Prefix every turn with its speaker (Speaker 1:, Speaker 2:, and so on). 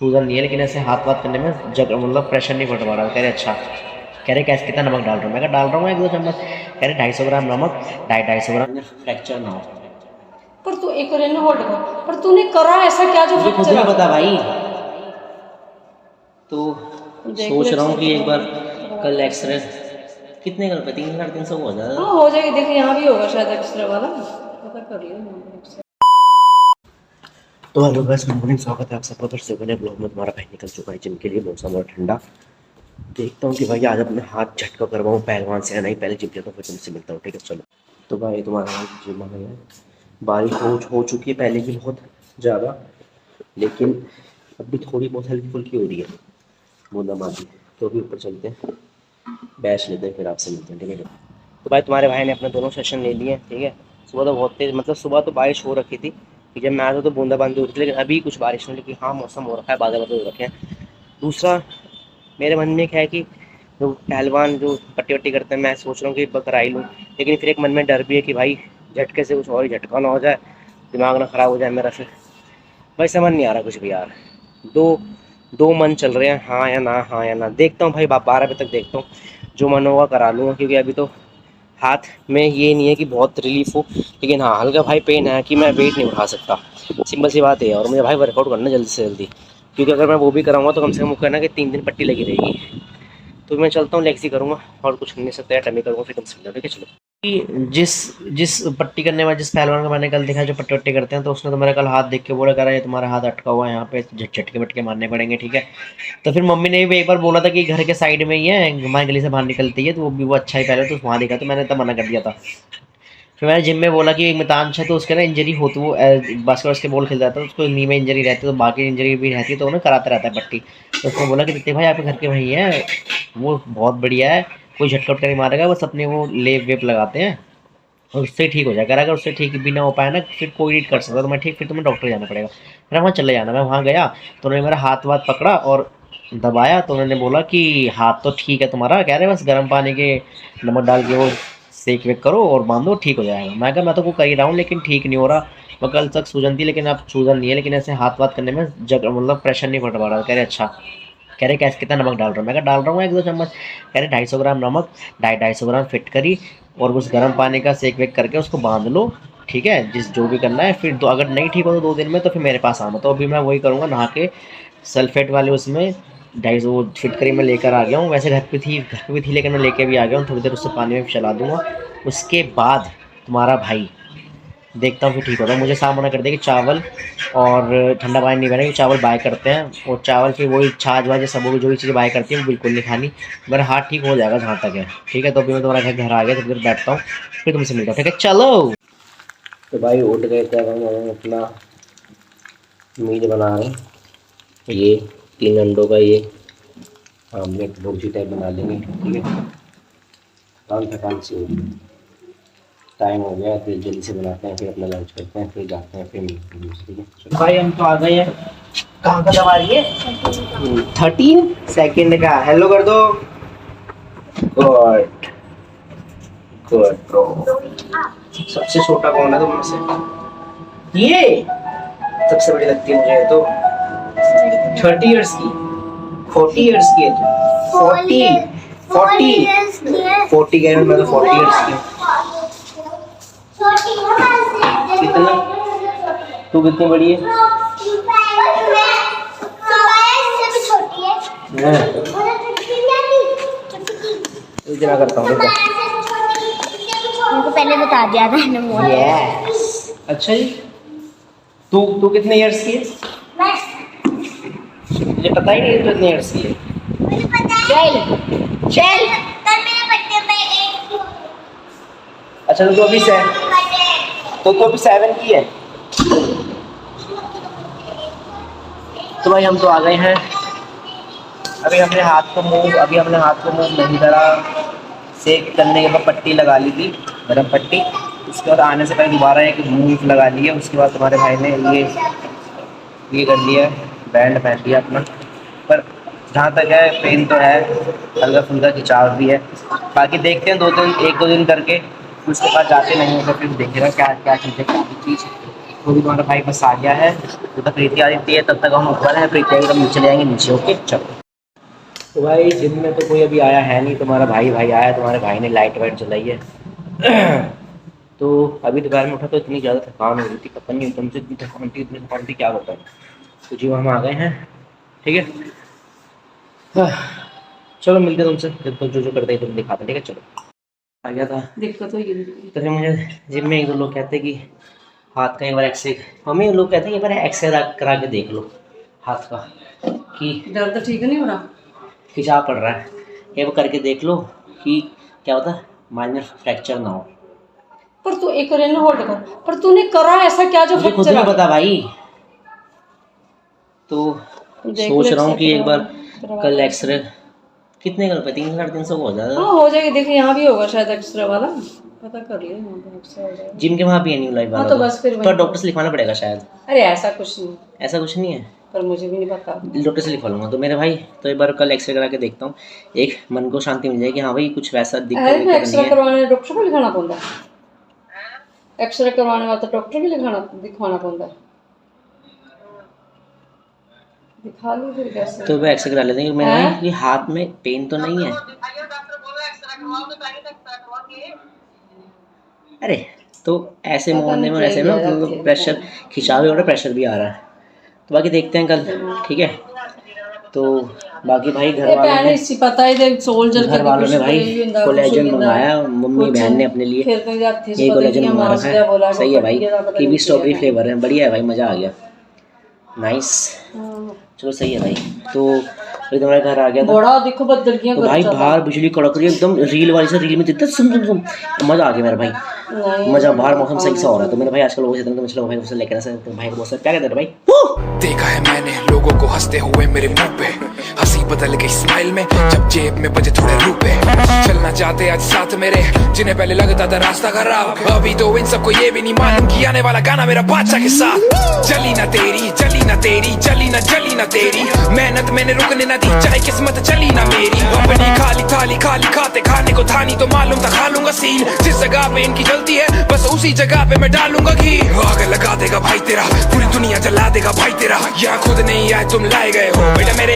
Speaker 1: सूजन नहीं है, लेकिन ऐसे हाथ बात करने में जग मतलब प्रेशर नहीं पड़ पा रहा। कह रहे अच्छा, कह रहे कैसे कितना नमक डाल रहा हूँ, मैं कहा डाल रहा हूँ 1-2 चम्मच। कह रहे 250 ग्राम नमक, 250 ग्राम फ्रैक्चर ना हो।
Speaker 2: पर तू एक बार होल्ड कर, पर तूने करा ऐसा क्या जो
Speaker 1: मुझे खुद
Speaker 2: फ्रैक्चर
Speaker 1: नहीं
Speaker 2: आ
Speaker 1: पता
Speaker 2: जाए?
Speaker 1: भाई, तो
Speaker 2: देख
Speaker 1: सोच
Speaker 2: ले
Speaker 1: रहा हूँ कि
Speaker 2: एक्सरे
Speaker 1: एक
Speaker 2: करवा
Speaker 1: बार
Speaker 2: करवा
Speaker 1: कल
Speaker 2: के।
Speaker 1: एक्सरे कितने का रुपये, 300-350 हो जाएगा।
Speaker 2: हाँ हो जाएगी, देख यहाँ भी होगा शायद एक्सरे वाला, पता कर लियो एक्सरे।
Speaker 1: तो हेलो गाइस, गुड मॉर्निंग, स्वागत है आप सबका फिर से बने ब्लॉग में। तुम्हारा भाई निकल चुका है जिम के लिए, मौसम और ठंडा। देखता हूँ कि भाई आज अपने हाथ झटका करवाऊँ पहलवान से या नहीं। पहले जिम जाता हूँ, फिर तुमसे मिलता हूँ, ठीक है चलो। तो भाई तुम्हारा भाई जिम आ गया है। बारिश हो चुकी है पहले की बहुत ज़्यादा, लेकिन अभी थोड़ी बहुत हल्की फुल्की हो रही है, बूंदाबांदी। तो अभी ऊपर चलते हैं, बैच लेते हैं, फिर आपसे मिलते हैं, ठीक है। तो भाई तुम्हारे भाई ने अपने दोनों सेशन ले लिए, ठीक है। सुबह तो बहुत तेज़, मतलब सुबह तो बारिश हो रखी थी कि जब मैं आया था तो बूंदाबांदी हो रही थी, लेकिन अभी कुछ बारिश नहीं, लेकिन हाँ मौसम हो रखा है, बादल बादल हो रखे हैं। दूसरा मेरे मन में क्या है कि जो पहलवान जो पट्टी वट्टी करते हैं, मैं सोच रहा हूँ कि कराई लूँ, लेकिन फिर एक मन में डर भी है कि भाई झटके से कुछ और ही झटका ना हो जाए, दिमाग ना ख़राब हो जाए मेरा। फिर भाई समझ नहीं आ रहा कुछ भी यार। दो दो मन चल रहे हैं, हाँ या ना, हाँ या ना। देखता हूँ भाई 12 बजे तक देखता हूँ, जो मन होगा करा लूँगा, क्योंकि अभी तो हाथ में ये नहीं है कि बहुत रिलीफ हो, लेकिन हाँ हल्का भाई पेन है कि मैं वेट नहीं उठा सकता। सिंपल सी बात है। और मुझे भाई वर्कआउट करना जल्दी से जल्दी, क्योंकि अगर मैं वो भी कराऊंगा तो कम से कम वो कहना कि 3 दिन पट्टी लगी रहेगी। तो मैं चलता हूँ, लेग्स ही करूँगा और कुछ नहीं सकता है, टमी करूँगा, फिर तुमसे मिलता हूँ, ठीक है चलो। कि जिस जिस पट्टी करने वाले, जिस पहलवान को मैंने कल देखा जो पट्टी वट्टी करते हैं, तो उसने तो मेरा कल हाथ देख के बोला, कह रहा है तुम्हारा हाथ अटका हुआ है, यहाँ पे झटके वटके मारने पड़ेंगे, ठीक है। तो फिर मम्मी ने भी एक बार बोला था कि घर के साइड में ही है, हमारी गली से बाहर निकलती है, तो वो भी वो अच्छा ही पहले तो वहाँ देखा, तो मैंने तब मना कर दिया था। फिर मैंने जिम में बोला कि एक मितांश है, तो उसके ना इंजरी होती, वो बास्केटबॉल खेल जाता है, उसको नी में इंजरी रहती है, तो बाकी इंजरी भी रहती है, तो उन्हें कराता रहता है पट्टी। तो उसने बोला कि दीप्ति भाई आपके घर के वहीं है, वो बहुत बढ़िया है, कोई झटका उटका नहीं मारेगा, बस अपने वो लेप वेप लगाते हैं और उससे ठीक हो जाएगा। अगर उससे ठीक भी ना हो पाया ना, फिर कोई नहीं कर सकता, तो मैं ठीक, फिर तुम्हें डॉक्टर जाना पड़ेगा। फिर वहाँ चले जाना। मैं वहाँ गया तो उन्होंने मेरा हाथ वाथ पकड़ा और दबाया, तो उन्होंने बोला कि हाथ तो ठीक है तुम्हारा, कह रहे बस गर्म पानी के नमक डाल के वो सेक वेक करो और बांधो, ठीक हो जाएगा। मैं कहा मैं तो वो कर ही रहा हूँ, लेकिन ठीक नहीं हो रहा। मैं कल तक सूजन थी, लेकिन अब सूजन नहीं है, लेकिन ऐसे हाथ वाथ करने में जग मतलब प्रेशर नहीं पड़ पा रहा। कह रहे अच्छा, कह रहे कैसे कितना नमक डाल रहा हूँ, मैं कहा डाल रहा हूँ 1-2 चम्मच। कह रहे 250 ग्राम नमक, 250 ग्राम फिटकरी और उस गर्म पानी का सेक वेक करके उसको बांध लो, ठीक है, जिस जो भी करना है। फिर दो, अगर नहीं ठीक हो तो 2 दिन में तो फिर मेरे पास आना। तो अभी मैं वही करूँगा, नहा के सल्फेट वाले उसमें 250 वो फिटकरी में लेकर आ गया हूँ। वैसे घर पे भी थी, लेकिन मैं लेके भी आ गया हूँ, थोड़ी देर उससे पानी में चला दूंगा। उसके बाद तुम्हारा भाई देखता हूँ फिर ठीक होता है। मुझे साफ मना कर दिया कि चावल और ठंडा पानी नहीं पीना, चावल बाय करते हैं, और चावल फिर वही छाछ वाछ सब जो भी चीज़ें बाय करती है वो बिल्कुल नहीं खानी। मेरा हाथ ठीक हो जाएगा जहाँ तक है, ठीक है। तो अभी मैं तुम्हारा घर आ गया, तो फिर बैठता हूँ, फिर तुमसे मिलता हूँ, ठीक है चलो। तो भाई उठ गए थे, अब हम अपना मीट बना रहे हैं। ये 3 अंडों का ये आमलेट भुर्जी टाइप बना लेंगे, ठीक है। काम थकान से होगी, टाइम हो गया, फिर जल्दी से बनाते हैं, फिर अपना लंच करते हैं, फिर जाते हैं, फिर मिलते हैं, ठीक है भाई। हम तो आ गए हैं। कहाँ का दबा रही है? 13 सेकेंड का हेलो कर दो। Good good bro. सबसे छोटा कौन है तुम में से? ये सबसे बड़ी लगती है मुझे तो। 30 इयर्स की, 40 इयर्स की है। 40 कह रहा हूँ मैं तो, 40 इयर्स की हूँ। कितना, तू कितनी बड़ी है? इतना करता हूँ
Speaker 3: उनको पहले बता दिया था मैंने।
Speaker 1: यस अच्छा जी। तू तू कितने इयर्स की है? मुझे पता ही नहीं तू कितने इयर्स की है।
Speaker 3: चल चल कल मेरे बर्थडे पे एक
Speaker 1: अच्छा तो अभी तो अभी 7 की है। तो भाई हम तो आ गए हैं। अभी हमने हाथ को मुंह नहीं करा, सेक करने के बाद पट्टी लगा ली थी, गरम पट्टी। उसके बाद आने से पहले दोबारा एक मूव लगा ली है। उसके बाद तुम्हारे भाई ने ये कर लिया, बैंड पहन लिया अपना। पर जहाँ तक है पेन तो है, हल्का फुल्का खिंचाव भी है। बाकी देखते हैं 1-2 दिन करके, उसके बाद जाते नहीं होगा, फिर देखेगा क्या क्या चीज़ है, क्या चीज़ तो भी तुम्हारा भाई बस आ गया है, जब तक प्रीति आ जाती है तब तक हम ऊपर हैं, प्रीति आएगी तब नीचे ले जाएंगे नीचे। ओके चलो। तो भाई जिम में तो कोई अभी आया है नहीं, तुम्हारा भाई आया, तुम्हारे भाई ने लाइट वाइट जलाई है। तो अभी दोपहर में उठा तो इतनी ज़्यादा थकान हो रही थी, पता नहीं एकदम से इतनी थकान थी क्या बताऊँ। तो जी हम आ गए हैं, ठीक है। चलो मिलते हैं तुमसे, जब तक जो करते हैं तुम दिखाते हैं, ठीक है चलो। आ गया था
Speaker 2: दिक्कत होगी।
Speaker 1: तो फिर मुझे जिम में एक दो लोग कहते हैं कि हाथ का एक बार एक्सरे, मम्मी लोग कहते हैं एक बार एक्सरे करा के देख लो हाथ का, कि
Speaker 2: दर्द ठीक नहीं हो रहा?
Speaker 1: खिंचाव पड़ रहा है, एक बार करके देख लो कि क्या होता है, माइनर फ्रैक्चर ना हो।
Speaker 2: पर तू एक रेन होल्ड कर, पर तूने करा ऐसा क्या जो
Speaker 1: मुझे खुद
Speaker 2: फ्रैक्चर
Speaker 1: नहीं
Speaker 2: आ
Speaker 1: पता भाई, तो
Speaker 2: देख
Speaker 1: सोच
Speaker 2: ले
Speaker 1: रहा हूँ कि एक बार
Speaker 2: करवा
Speaker 1: कल
Speaker 2: ले।
Speaker 1: एक्सरे कितने का, 300-350 हो जाएगा।
Speaker 2: हाँ हो जाएगी, देखिए यहाँ भी होगा शायद एक्सरे वाला, पता कर ले यहाँ पे एक्सरे हो जाएगा।
Speaker 1: जिम के वहाँ भी है न्यू लाइफ वाला।
Speaker 2: हाँ तो बस फिर
Speaker 1: तो
Speaker 2: वहीं-
Speaker 1: डॉक्टर से लिखवाना पड़ेगा शायद।
Speaker 2: अरे ऐसा कुछ नहीं,
Speaker 1: ऐसा कुछ नहीं है,
Speaker 2: पर मुझे भी नहीं पता।
Speaker 1: डॉक्टर से लिखवा लूंगा। तो मेरे भाई तो एक बार कल एक्सरे करा के देखता हूँ, एक मन को शांति मिल जाएगी, हाँ भाई कुछ वैसा
Speaker 2: अरे
Speaker 1: दिक्कत नहीं
Speaker 2: एक्सरे
Speaker 1: है।
Speaker 2: करवाने डॉक्टर को लिखाना पड़ता है, एक्सरे करवाने वाला तो डॉक्टर भी दिखवाना पड़ता है। दिखा लो फिर कैसे।
Speaker 1: तो वह एक्सरे करा लेते हैं, मेरे
Speaker 2: हैं?
Speaker 1: भाई ये हाथ में पेन तो नहीं है। अरे तो ऐसे
Speaker 2: पता
Speaker 1: मोड़ने
Speaker 2: नहीं
Speaker 1: में
Speaker 2: क्या
Speaker 1: ऐसे ना
Speaker 2: ही है,
Speaker 1: मतलब प्रेशर खिंचाव भी हो रहा है, प्रेशर भी आ रहा है। तो बाकी देखते हैं कल, ठीक है। तो बाकी भाई घर
Speaker 2: ये
Speaker 1: वालों
Speaker 2: भैन
Speaker 1: ने
Speaker 2: इसी पता है दे सोल्जर
Speaker 1: घर वालों ने भाई कोलेजन मंगाया, मम्मी बहन ने अपने लिए
Speaker 2: फिर तो यार थे
Speaker 1: ये
Speaker 2: पता
Speaker 1: कोलेजन
Speaker 2: नहीं
Speaker 1: मंगा
Speaker 2: हमारा
Speaker 1: रखा
Speaker 2: सीधा बोला
Speaker 1: है। सही है भाई, कीवी स्ट्रॉबेरी
Speaker 2: फ्लेवर।
Speaker 1: फ्लेवर है, बढ़िया है भाई, मज़ा आ गया, नाइस। चलो सही है भाई। तो फिर तुम्हारे घर आ गया था,
Speaker 2: बड़ा देखो बदलगियां
Speaker 1: तो
Speaker 2: कर
Speaker 1: भाई
Speaker 2: चला।
Speaker 1: बाहर बिजली कड़क रही है एकदम, रील वाली से रील में दिखता है सुम मज़ा आ गया मेरा भाई,
Speaker 2: नहीं,
Speaker 1: मज़ा। बाहर मौसम सही सा हो रहा है। तो मेरे भाई आजकल लोगों से तो चलो भाई मुझसे लेकर तो भाई को बहुत क्या कहते हैं भाई।
Speaker 4: देखा है मैंने लोगों को हंसते हुए मेरे मुंह पे, हंसी बदल गई स्माइल में जब जेब में बजे थोड़े रुपए। चलना चाहते आज साथ मेरे, जिन्हें पहले लगता था रास्ता खराब, अभी तो इन सबको ये भी नहीं मालूम कि आने वाला गाना मेरा बादशाह के साथ। चली ना तेरी चली ना तेरी चली ना तेरी, मेहनत मैंने रुकने ना दी, चाहे किस्मत चली ना मेरी। अपनी खाली थाली खाली खाते खाने को थानी तो मालूम था खा लूंगा सीन, जिस जगह पे इनकी जलती है बस उसी जगह पे मैं डालूंगा घी। आग लगा देगा भाई तेरा, पूरी दुनिया जला देगा भाई तेरा, यहाँ खुद नहीं आए तुम लाए गए हो बेटा मेरे।